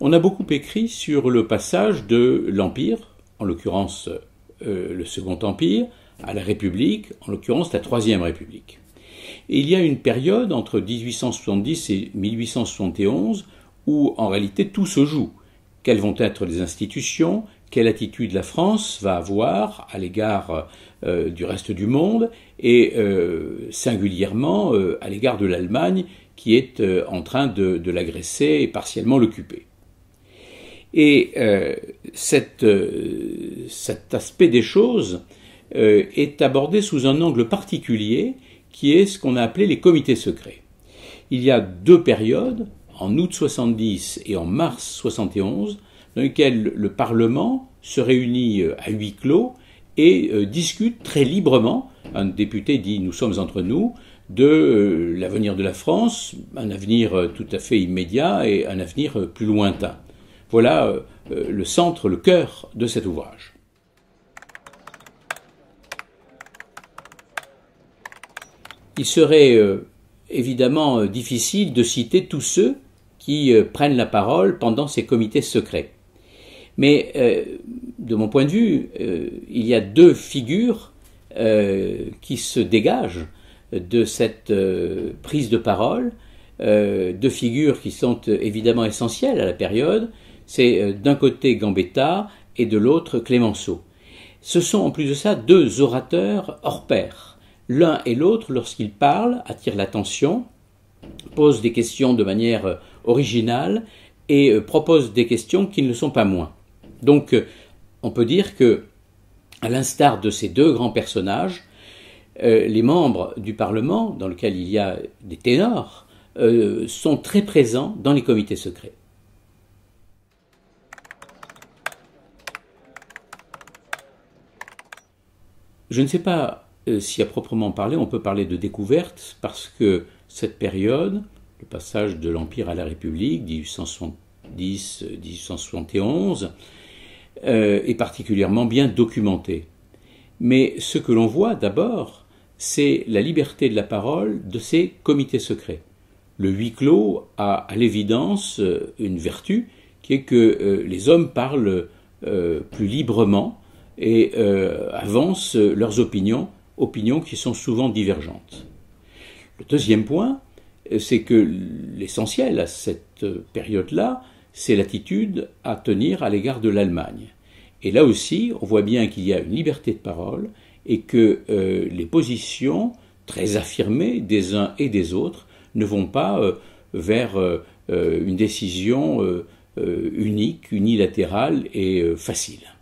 On a beaucoup écrit sur le passage de l'Empire, en l'occurrence le Second Empire, à la République, en l'occurrence la Troisième République. Et il y a une période entre 1870 et 1871 où en réalité tout se joue. Quelles vont être les institutions, quelle attitude la France va avoir à l'égard du reste du monde et singulièrement à l'égard de l'Allemagne qui est en train de l'agresser et partiellement l'occuper. Et cet aspect des choses est abordé sous un angle particulier qui est ce qu'on a appelé les comités secrets. Il y a deux périodes, en août 70 et en mars 71, dans lesquelles le Parlement se réunit à huis clos et discute très librement. Un député dit « nous sommes entre nous », de l'avenir de la France, un avenir tout à fait immédiat et un avenir plus lointain. Voilà le centre, le cœur de cet ouvrage. Il serait évidemment difficile de citer tous ceux qui prennent la parole pendant ces comités secrets. Mais de mon point de vue, il y a deux figures qui se dégagent de cette prise de parole, deux figures qui sont évidemment essentielles à la période. C'est d'un côté Gambetta et de l'autre Clemenceau. Ce sont en plus de ça deux orateurs hors pair. L'un et l'autre, lorsqu'ils parlent, attirent l'attention, posent des questions de manière originale et proposent des questions qui ne le sont pas moins. Donc, on peut dire que, à l'instar de ces deux grands personnages, les membres du Parlement, dans lequel il y a des ténors, sont très présents dans les comités secrets. Je ne sais pas si à proprement parler on peut parler de découverte, parce que cette période, le passage de l'Empire à la République, 1870-1871, est particulièrement bien documentée. Mais ce que l'on voit d'abord, c'est la liberté de la parole de ces comités secrets. Le huis clos a à l'évidence une vertu qui est que les hommes parlent plus librement et avancent leurs opinions qui sont souvent divergentes. Le deuxième point, c'est que l'essentiel à cette période-là, c'est l'attitude à tenir à l'égard de l'Allemagne. Et là aussi, on voit bien qu'il y a une liberté de parole et que les positions très affirmées des uns et des autres ne vont pas vers une décision unique, unilatérale et facile.